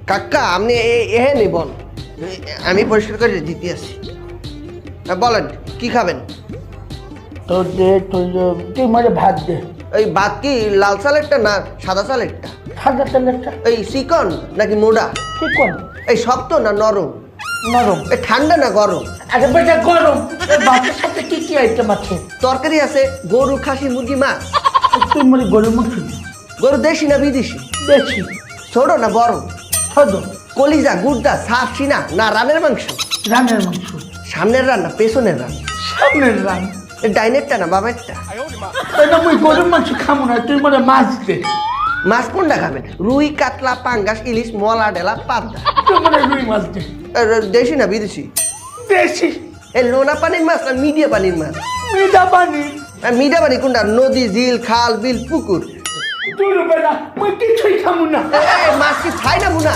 কাকা আপনি এহে নিবন আমি পরিষ্কার করে দিতে আসি বলেন কি খাবেন তোর দে তুই মানে ভাত দে এই ভাত কি লাল সালেরটা না সাদা সালেরটা সাদা তেলেরটা এই চিকন নাকি মোড়া ঠিক কোন এই শক্ত না নরম নরম এই ঠান্ডা না গরম আরে বেটা গরম এই ভাতের সাথে কি আইটেম আছে তরকারি আছে গরু খাসি মুরগি মাছ তুই মানে গরুর মাংস দে। গরু দেশি না বিদেশি বেশি ছোট না বড় ছোট কলিজা গুড়দা সাপ সিনা না রানের মাংস রানের মাংস সামনের রান না পেছনের রান সামনের রান এই ডাইনেরটা না বাবারটা এটা মুই গরুর মাংস খামো না তুই মানে মাছ দে মাছ কোনটা খাবেন রুই কাতলা পাঙ্গাস ইলিশ মলা ডেলা পাবদা তুই মানে রুই মাছ দে দেশি না বিদেশি বেশি এই লোনা পানির মাছ না মিডিয়া পানির মাছ মিঠা পানি মিডিয়া পানি কোনটা নদী ঝিল খাল বিল পুকুর তুই বেটা মুই কিছুই খামো না মাছ কি খাই না মুনা